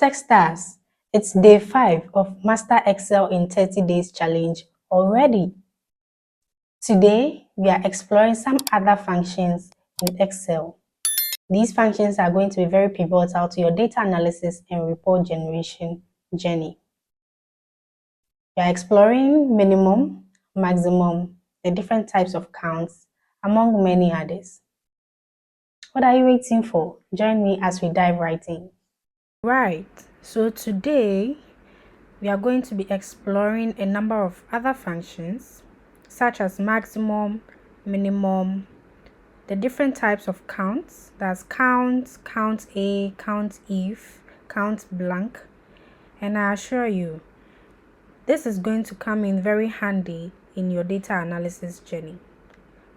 Techstars, it's day 5 of Master Excel in 30 Days Challenge already. Today, we are exploring some other functions in Excel. These functions are going to be very pivotal to your data analysis and report generation journey. We are exploring minimum, maximum, the different types of counts, among many others. What are you waiting for? Join me as we dive right in. Right, so today we are going to be exploring a number of other functions such as maximum, minimum, the different types of counts, that's count, count A, count if, count blank, and I assure you this is going to come in very handy in your data analysis journey.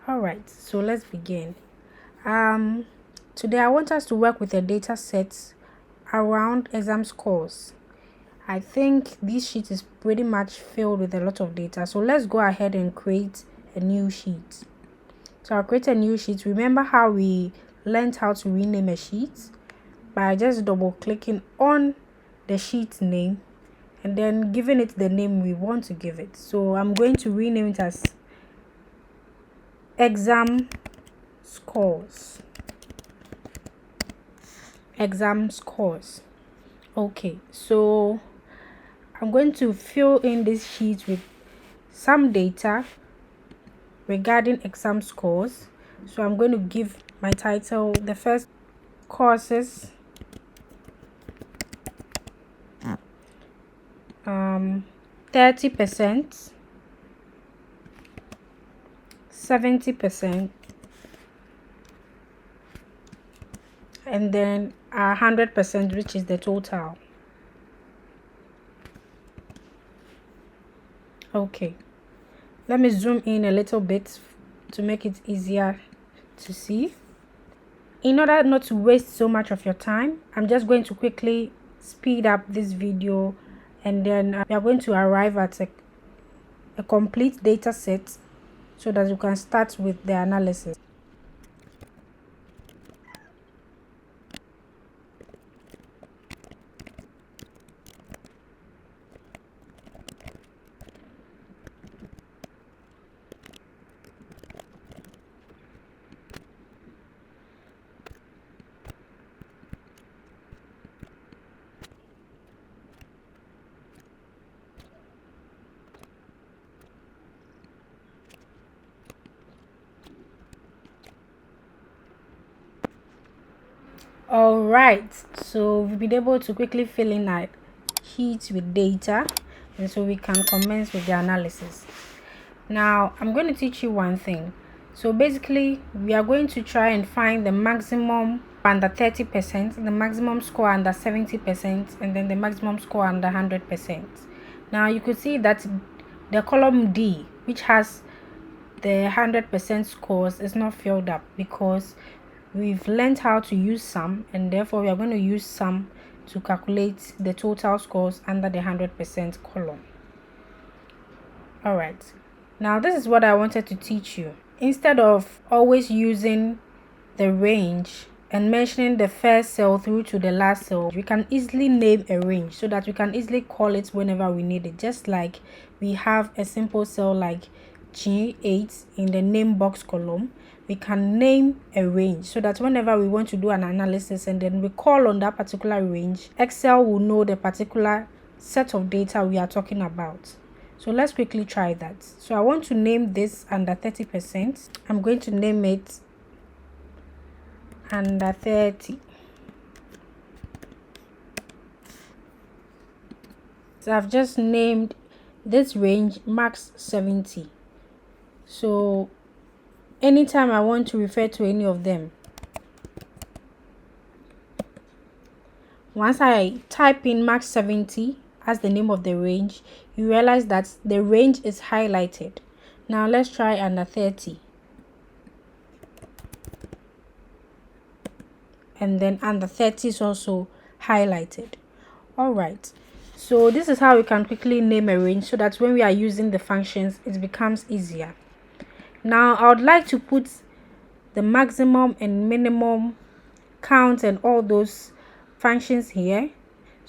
Alright, so let's begin. Today I want us to work with a data set around exam scores. I think this sheet is pretty much filled with a lot of data, so let's go ahead and create a new sheet. So I'll create a new sheet. Remember how we learned how to rename a sheet? By just double clicking on the sheet name and then giving it the name we want to give it. So I'm going to rename it as exam scores. Exam scores. Okay, so I'm going to fill in this sheet with some data regarding exam scores. So I'm going to give my title, the first courses, 30%, 70%, and then 100%, which is the total. Okay, let me zoom in a little bit to make it easier to see. In order not to waste so much of your time, I'm just going to quickly speed up this video, and then we are going to arrive at a complete data set so that you can start with the analysis. All right, so we've been able to quickly fill in our sheet with data, and so we can commence with the analysis. Now I'm going to teach you one thing. So basically we are going to try and find the maximum under 30%, the maximum score under 70%, and then the maximum score under 100%. Now you could see that the column D, which has the 100% scores, is not filled up because we've learned how to use sum, and therefore we are going to use sum to calculate the total scores under the 100% column. All right, now this is what I wanted to teach you. Instead of always using the range and mentioning the first cell through to the last cell, we can easily name a range so that we can easily call it whenever we need it. Just like we have a simple cell like G8 in the name box column, we can name a range so that whenever we want to do an analysis and then we call on that particular range, Excel will know the particular set of data we are talking about. So let's quickly try that. So I want to name this under 30%. I'm going to name it under 30. So I've just named this range max 70. So anytime I want to refer to any of them, once I type in max 70 as the name of the range, you realize that the range is highlighted. Now let's try under 30. And then under 30 is also highlighted. All right, so this is how we can quickly name a range so that when we are using the functions, it becomes easier. Now I would like to put the maximum and minimum count and all those functions here.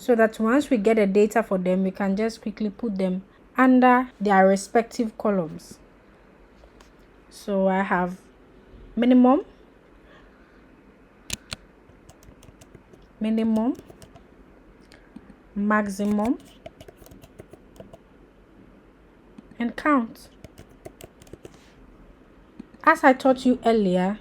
so that once we get the data for them, we can just quickly put them under their respective columns. So I have minimum, maximum, and count. As I taught you earlier,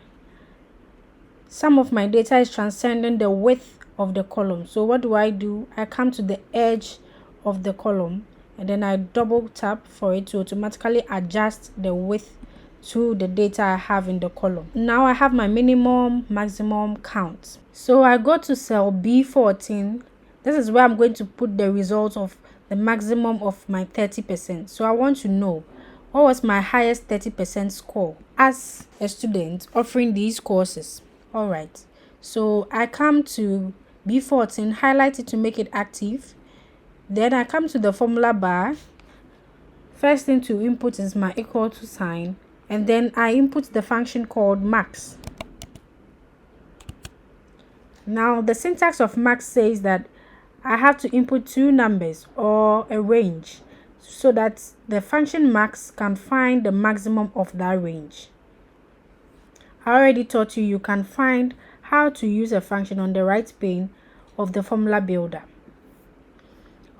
some of my data is transcending the width of the column. So what do? I come to the edge of the column and then I double tap for it to automatically adjust the width to the data I have in the column. Now I have my minimum, maximum, count. So I go to cell B14. This is where I'm going to put the result of the maximum of my 30%. So I want to know what was my highest 30% score as a student offering these courses. All right, so I come to B14, highlight it to make it active. Then I come to the formula bar. First thing to input is my equal to sign, and then I input the function called max. Now the syntax of max says that I have to input two numbers or a range so that the function max can find the maximum of that range. I already taught you can find how to use a function on the right pane of the formula builder.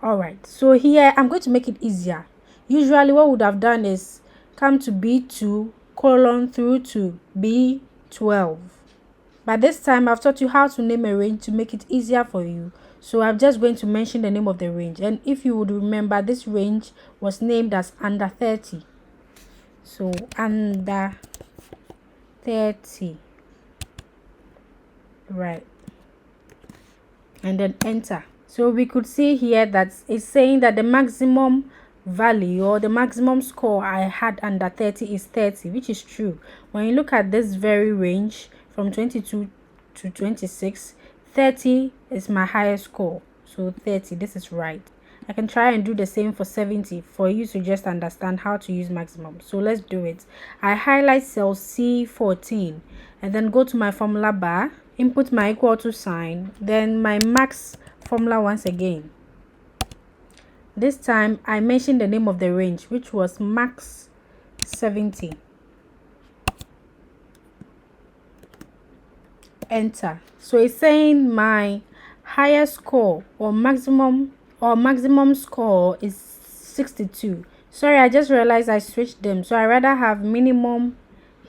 Alright, so here I'm going to make it easier. Usually what we would have done is come to B2 colon through to B12. But this time I've taught you how to name a range to make it easier for you. So I'm just going to mention the name of the range. And if you would remember, this range was named as under 30. So under 30, right, and then enter. So we could see here that it's saying that the maximum value or the maximum score I had under 30 is 30, which is true. When you look at this very range from 22 to 26, 30 is my highest score. So 30, this is right. I can try and do the same for 70 for you to just understand how to use maximum. So let's do it. I highlight cell C14 and then go to my formula bar, input my equal to sign, then my max formula once again. This time I mentioned the name of the range, which was max 70. Enter. So it's saying my highest score or maximum score is 62. Sorry, I just realized I switched them. So I rather have minimum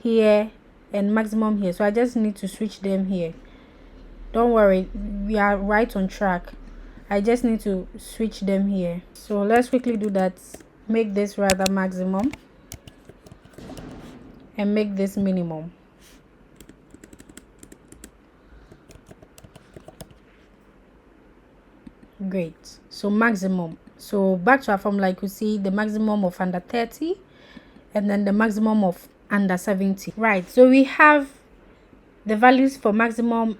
here and maximum here. So I just need to switch them here. Don't worry, we are right on track. I just need to switch them here. So let's quickly do that. Make this rather maximum and make this minimum. Great. So maximum. So back to our formula, you could see the maximum of under 30 and then the maximum of under 70. Right. So we have the values for maximum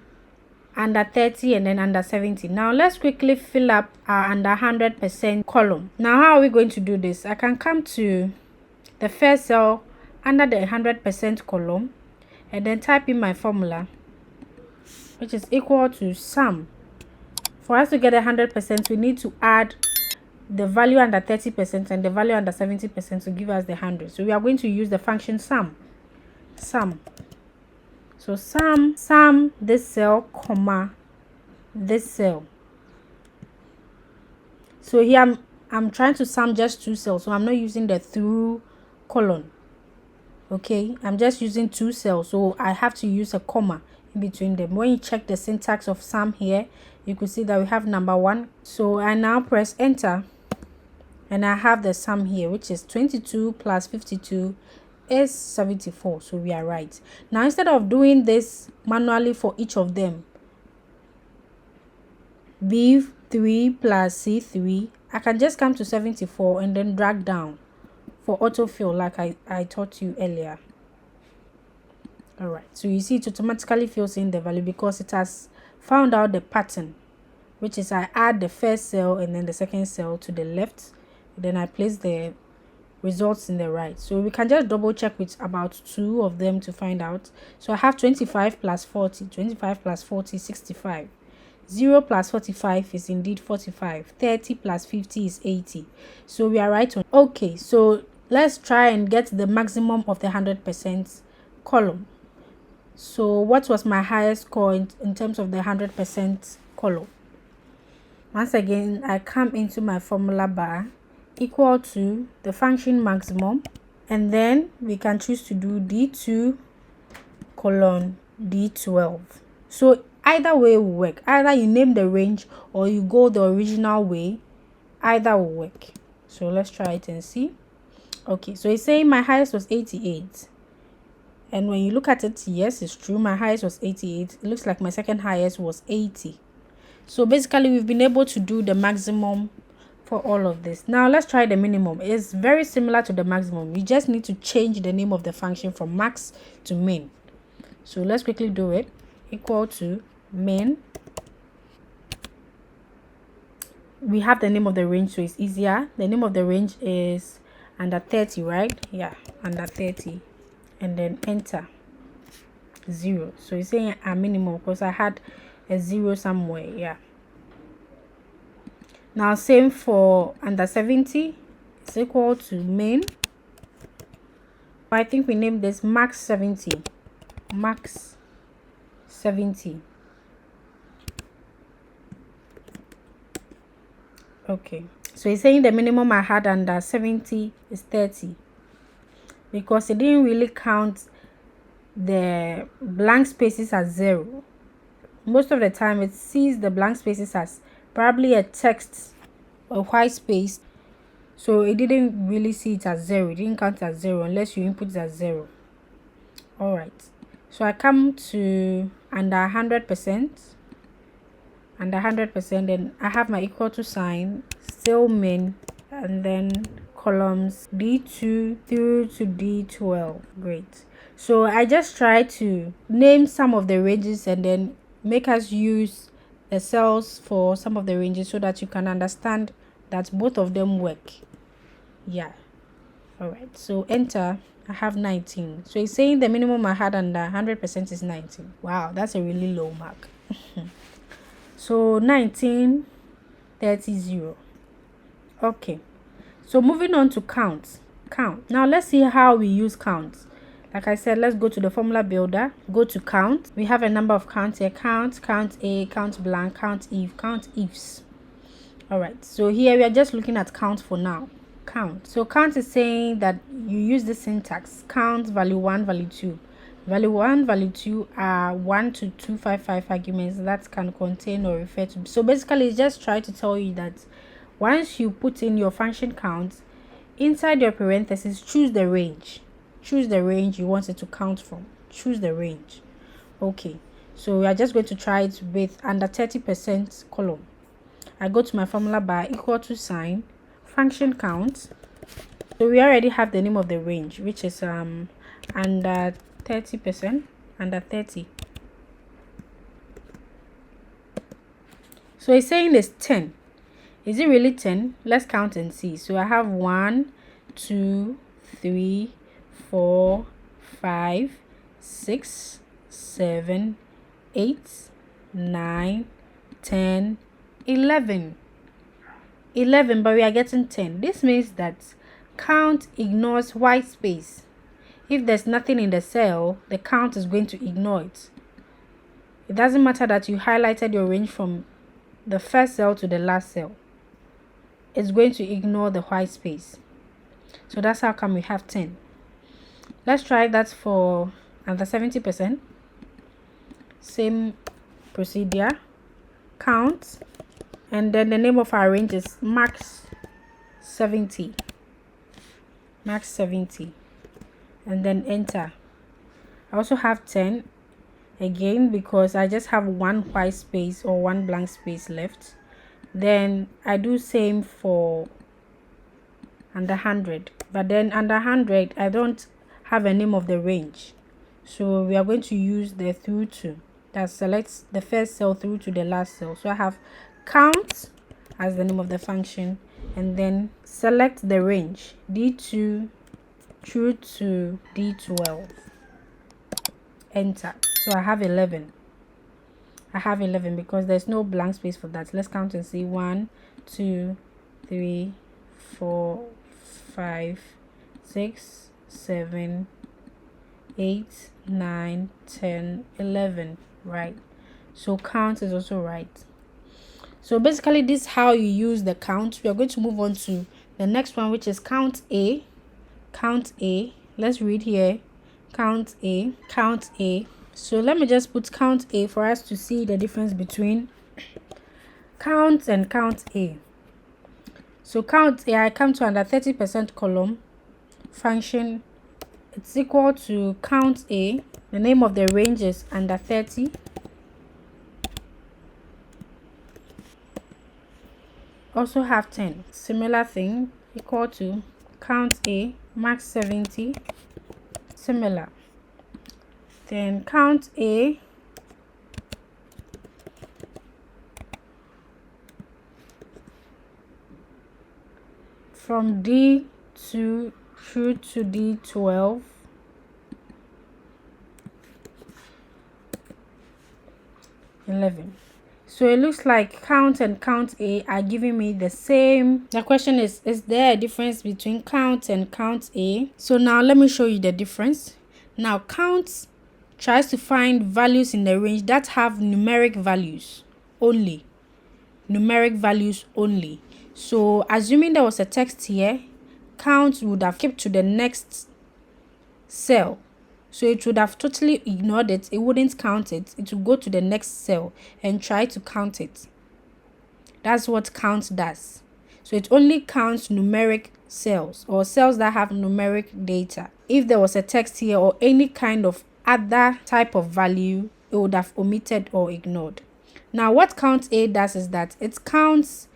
under 30 and then under 70. Now let's quickly fill up our under 100% column. Now how are we going to do this? I can come to the first cell under the 100% column and then type in my formula, which is equal to sum. For us to get 100%, we need to add the value under 30% and the value under 70% to give us the 100. So we are going to use the function sum. So sum this cell, comma, this cell. So here I'm trying to sum just two cells, so I'm not using the through colon. Okay, I'm just using two cells, so I have to use a comma in between them. When you check the syntax of sum here, you could see that we have number 1. So I now press enter and I have the sum here, which is 22 plus 52 is 74. So we are right. Now instead of doing this manually for each of them, B3 plus C3, I can just come to 74 and then drag down for autofill like I taught you earlier. Alright, so you see it automatically fills in the value because it has found out the pattern, which is I add the first cell and then the second cell to the left, then I place the results in the right. So we can just double check with about 2 of them to find out. So I have 25 plus 40, 25 plus 40, 65. 0 plus 45 is indeed 45. 30 plus 50 is 80. So we are right on. Okay, so let's try and get the maximum of the 100% column. So what was my highest score in terms of the 100% column? Once again, I come into my formula bar, equal to the function maximum, and then we can choose to do D2 colon D12. So either way will work. Either you name the range or you go the original way, either will work. So let's try it and see. Okay, so it's saying my highest was 88. And when you look at it, yes, it's true. My highest was 88. It looks like my second highest was 80. So basically, we've been able to do the maximum for all of this. Now, let's try the minimum. It's very similar to the maximum. You just need to change the name of the function from max to min. So let's quickly do it. Equal to min. We have the name of the range, so it's easier. The name of the range is under 30, right? Yeah, under 30. And then enter 0. So it's saying a minimum because I had a 0 somewhere. Yeah. Now same for under 70. It's equal to min. I think we named this max 70. Max 70. Okay. So it's saying the minimum I had under 70 is 30. Because it didn't really count the blank spaces as 0. Most of the time it sees the blank spaces as probably a text or white space, so it didn't really see it as 0. It didn't count as 0 unless you input it as 0. All right, so I come to under 100%. Under 100%, then I have my equal to sign, still min, and then columns D2 through to D12. Great. So I just try to name some of the ranges and then make us use the cells for some of the ranges so that you can understand that both of them work. Yeah. All right. So enter. I have 19. So it's saying the minimum I had under 100% is 19. Wow, that's a really low mark. So 19, 30, 0. Okay. So moving on to count. Count. Now let's see how we use count. Like I said, let's go to the formula builder, go to count. We have a number of counts here. Count, count A, count blank, count if, count ifs. All right. So here we are just looking at count for now. Count. So count is saying that you use the syntax. Count value 1, value 2. Value 1, value 2 are 1 to 255 arguments that can contain or refer to. So basically, it's just try to tell you that once you put in your function count, inside your parentheses, choose the range. Choose the range you want it to count from. Choose the range. Okay, so we are just going to try it with under 30% column. I go to my formula bar, equal to sign, function count. So we already have the name of the range, which is under 30%, under 30. So it's saying it's 10. Is it really 10? Let's count and see. So I have 1, 2, 3, 4, 5, 6, 7, 8, 9, 10, 11. 11, but we are getting 10. This means that count ignores white space. If there's nothing in the cell, the count is going to ignore it. It doesn't matter that you highlighted your range from the first cell to the last cell. It's going to ignore the white space. So that's how come we have 10. Let's try that for under 70%. Same procedure. Count. And then the name of our range is max 70. Max 70. And then enter. I also have 10 again because I just have one white space or one blank space left. Then I do same for under 100, but then under 100 I don't have a name of the range, so we are going to use the through to that selects the first cell through to the last cell. So I have count as the name of the function and then select the range D2 through to D12. Enter. So I have 11. I have 11 because there's no blank space for that. Let's count and see. 1, 2, 3, 4, 5, 6, 7, 8, 9, 10, 11. Right. So count is also right. So basically this is how you use the count. We are going to move on to the next one, which is count A. Count A. Let's read here. Count A. Count A. So let me just put count A for us to see the difference between count and count A. So count A, I come to under 30% column function. It's equal to count A. The name of the range is under 30. Also have 10. Similar thing, equal to count A, max 70. Similar. Then count A, from D2 through to D12. So it looks like count and count A are giving me the same. The question is there a difference between count and count A? So now let me show you the difference. Now count tries to find values in the range that have numeric values only. Numeric values only. So assuming there was a text here, count would have kept to the next cell. So it would have totally ignored it. It wouldn't count it. It would go to the next cell and try to count it. That's what count does. So it only counts numeric cells or cells that have numeric data. If there was a text here or any kind of other type of value, it would have omitted or ignored. Now what count A does is that it counts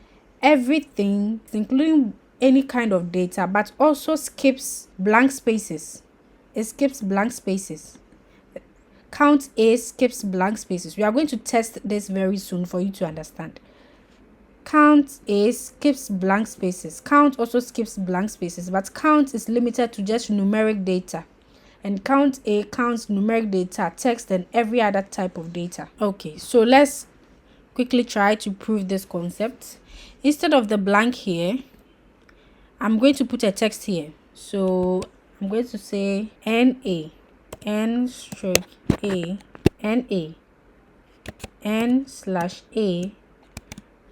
everything, including any kind of data, but also skips blank spaces. It skips blank spaces. Count A skips blank spaces. We are going to test this very soon for you to understand. Count A skips blank spaces. Count also skips blank spaces, but count is limited to just numeric data. And count A counts numeric data, text, and every other type of data. Okay, so let's quickly try to prove this concept. Instead of the blank here, I'm going to put a text here. So I'm going to say NA, N/A, NA, N/A,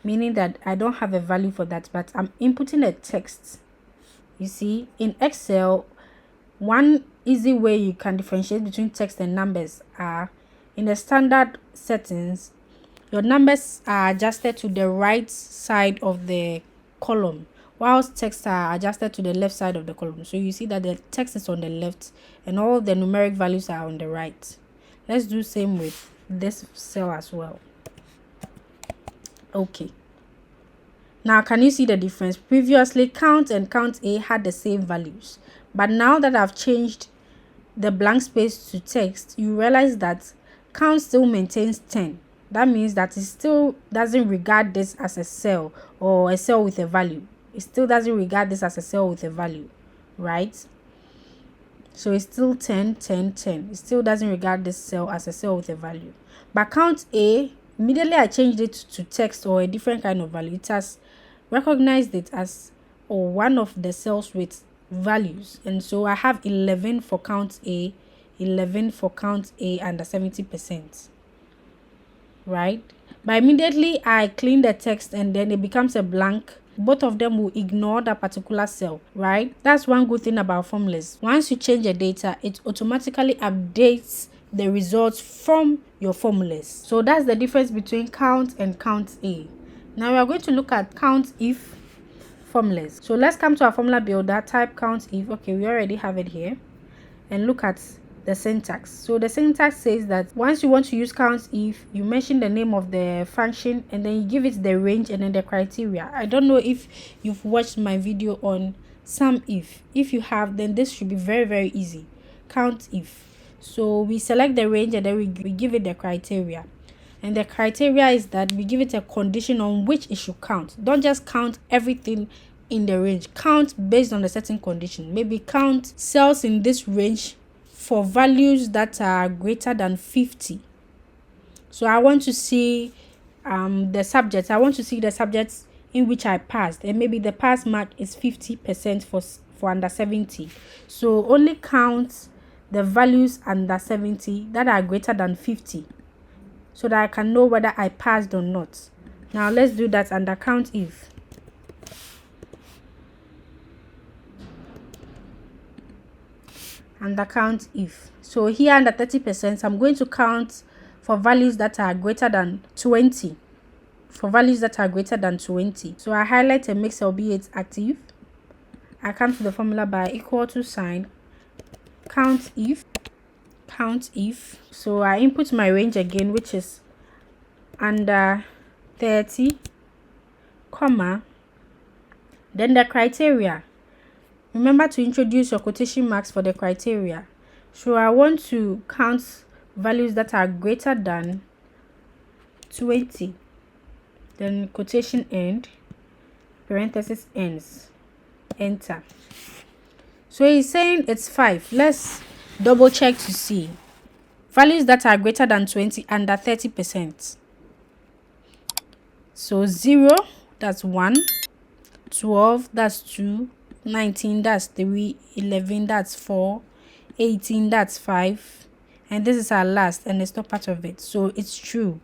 meaning that I don't have a value for that, but I'm inputting a text. You see, in Excel, one easy way you can differentiate between text and numbers are in the standard settings, your numbers are adjusted to the right side of the column, whilst texts are adjusted to the left side of the column. So you see that the text is on the left and all the numeric values are on the right. Let's do same with this cell as well. Okay. Now can you see the difference? Previously, count and count A had the same values, but now that I've changed the blank space to text, you realize that count still maintains 10. That means that it still doesn't regard this as a cell or a cell with a value. It still doesn't regard this as a cell with a value, right? So it's still 10, 10, 10. It still doesn't regard this cell as a cell with a value. But count A, immediately I changed it to text or a different kind of value. It has recognized it as one of the cells with values. And so I have 11 for count A, 11 for count A under 70%. Right? But immediately I clean the text and then it becomes a blank, both of them will ignore that particular cell, right? That's one good thing about formulas. Once you change the data, it automatically updates the results from your formulas. So that's the difference between count and count A. Now we are going to look at COUNTIF formulas. So let's come to our formula builder, type COUNTIF. Okay, we already have it here. And look at the syntax. So the syntax says that once you want to use COUNTIF, you mention the name of the function and then you give it the range and then the criteria. I don't know if you've watched my video on SUMIF. If you have, then this should be very, very easy. COUNTIF. So we select the range and then we give it the criteria. And the criteria is that we give it a condition on which it should count. Don't just count everything in the range. Count based on a certain condition. Maybe count cells in this range for values that are greater than 50. So I want to see the subjects. I want to see the subjects in which I passed, and maybe the pass mark is 50% for under 70. So only count the values under 70 that are greater than 50, so that I can know whether I passed or not. Now let's do that under COUNTIF. Under COUNTIF. So here under 30%, I'm going to count for values that are greater than 20. For values that are greater than 20. So I highlight a mix, albeit active. I come to the formula bar, equal to sign, COUNTIF. So I input my range again, which is under 30, comma, then the criteria. Remember to introduce your quotation marks for the criteria. So I want to count values that are greater than 20. Then quotation end, parenthesis ends, enter. So he's saying it's 5. Let's double check to see. Values that are greater than 20 under 30%. So 0, that's 1. 12, that's 2. 19, that's 3. 11, that's 4. 18, that's 5. And this is our last, and it's not part of it. So it's true.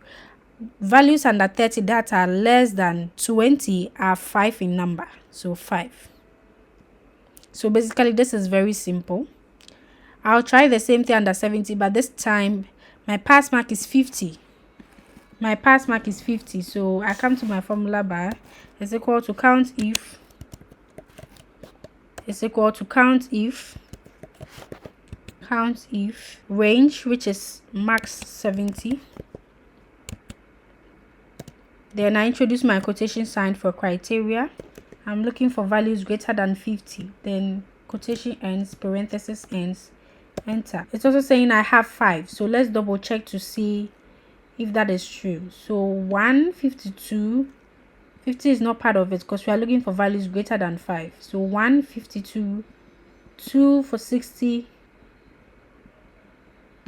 Values under 30 that are less than 20 are 5 in number. So 5. So basically this is very simple. I'll try the same thing under 70, but this time my pass mark is 50. My pass mark is 50. So I come to my formula bar. It's equal to COUNTIF. It's equal to COUNTIF range, which is max 70. Then I introduce my quotation sign for criteria. I'm looking for values greater than 50. Then quotation ends, parenthesis ends, enter. It's also saying I have 5. So let's double check to see if that is true. So 152, 50 is not part of it because we are looking for values greater than 5. So 152, 2 for 60,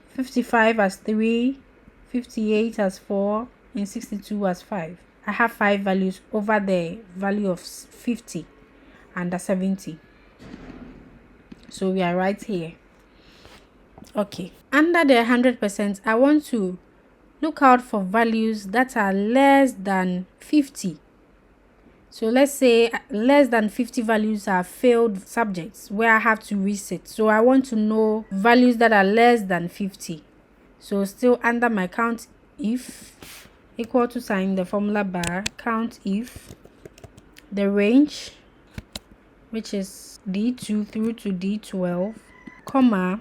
55 as 3, 58 as 4, and 62 as 5. I have 5 values over the value of 50 under 70. So we are right here. Okay. Under the 100%, I want to look out for values that are less than 50. So let's say less than 50 values are failed subjects where I have to reset. So I want to know values that are less than 50. So still under my COUNTIF, equal to sign the formula bar, COUNTIF, the range, which is D2 through to D12, comma,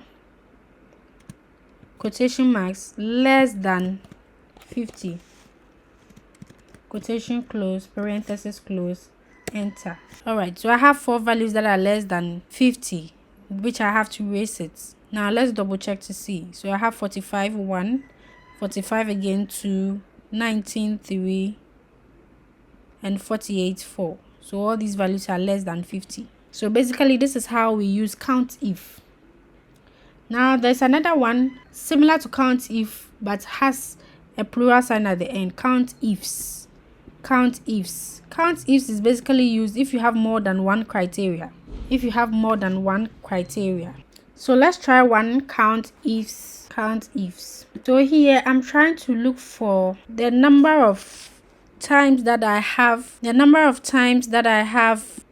quotation marks, less than 50. Quotation close, parenthesis close, enter. Alright, so I have 4 values that are less than 50, which I have to reset. Now let's double check to see. So I have 45, 1, 45 again, 2, 19, 3, and 48, 4. So all these values are less than 50. So basically this is how we use COUNTIF. Now there's another one similar to COUNTIF but has a plural sign at the end, COUNTIFS. COUNTIFs is basically used if you have more than one criteria. So let's try one COUNTIFs. So here I'm trying to look for the number of times that I have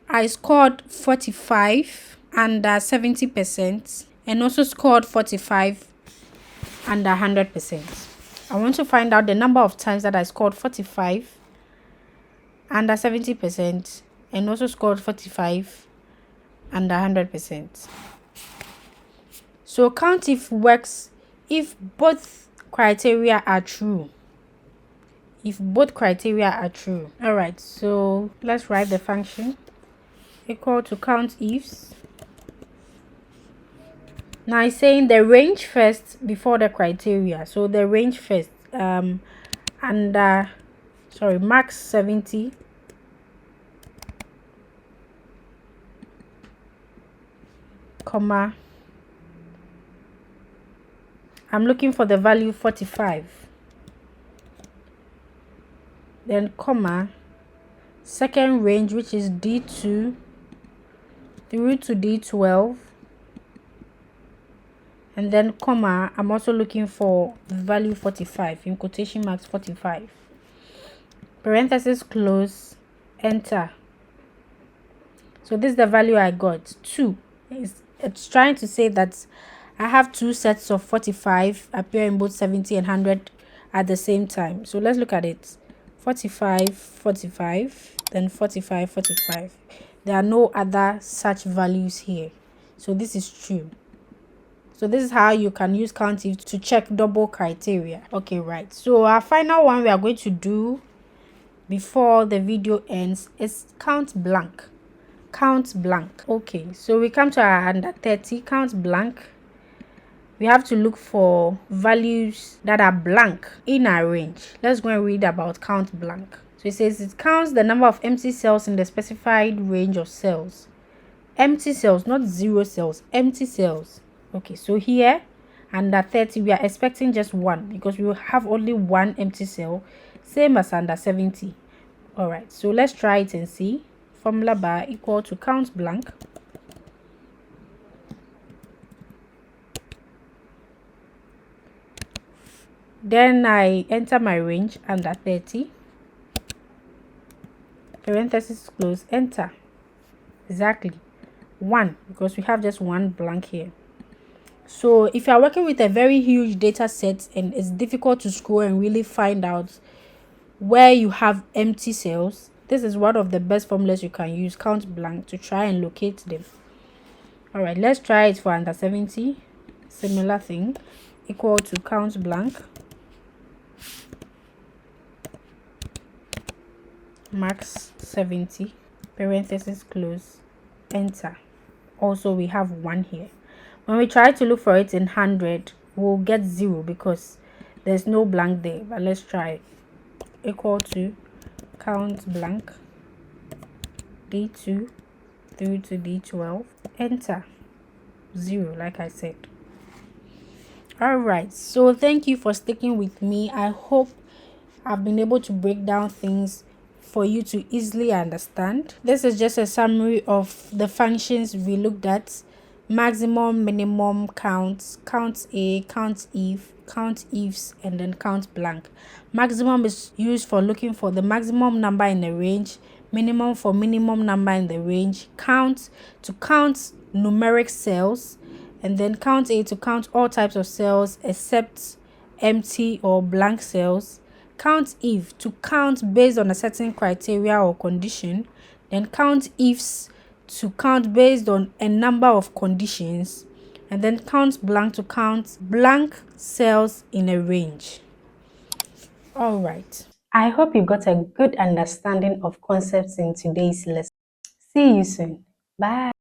I scored 45 under 70% and also scored 45 under 100%. I want to find out the number of times that I scored 45 under 70% and also scored 45 under 100%. So COUNTIF works if both criteria are true. Alright, so let's write the function equal to COUNTIFs. Now it's saying the range first before the criteria. So the range first max 70, comma, I'm looking for the value 45. then comma, second range, which is D2 through to D12, and then comma, I'm also looking for value 45, in quotation marks 45, parenthesis close, enter. So this is the value I got, 2. It's trying to say that I have two sets of 45 appear in both 70 and 100 at the same time. So let's look at it. 45, 45, then 45, 45. There are no other such values here. So this is true. So this is how you can use COUNTIF to check double criteria. Okay, right. So our final one we are going to do before the video ends is count blank. Count blank. Okay, so we come to our under 30 count blank. We have to look for values that are blank in our range. Let's go and read about count blank. So it says it counts the number of empty cells in the specified range of cells. Empty cells, not zero cells, empty cells. Okay, so here under 30 we are expecting just one because we will have only one empty cell, same as under 70. All right, so let's try it and see. Formula bar equal to count blank. Then I enter my range under 30, parenthesis close, enter. Exactly 1, because we have just one blank here. So if you are working with a very huge data set and it's difficult to scroll and really find out where you have empty cells, this is one of the best formulas you can use, count blank, to try and locate them. All right, let's try it for under 70. Similar thing, equal to count blank, max 70, parenthesis close, enter. Also we have 1 here. When we try to look for it in 100, we'll get 0 because there's no blank there. But let's try it. Equal to count blank, D2 through to D12, enter. 0, like I said. All right, so thank you for sticking with me. I hope I've been able to break down things for you to easily understand. This is just a summary of the functions we looked at: maximum, minimum, counts, count A, count if, COUNTIFs, and then count blank. Maximum is used for looking for the maximum number in the range, minimum for minimum number in the range, count to count numeric cells, and then count A to count all types of cells except empty or blank cells, COUNTIF to count based on a certain criteria or condition, then COUNTIFs to count based on a number of conditions, and then count blank to count blank cells in a range. All right. I hope you got a good understanding of concepts in today's lesson. See you soon. Bye.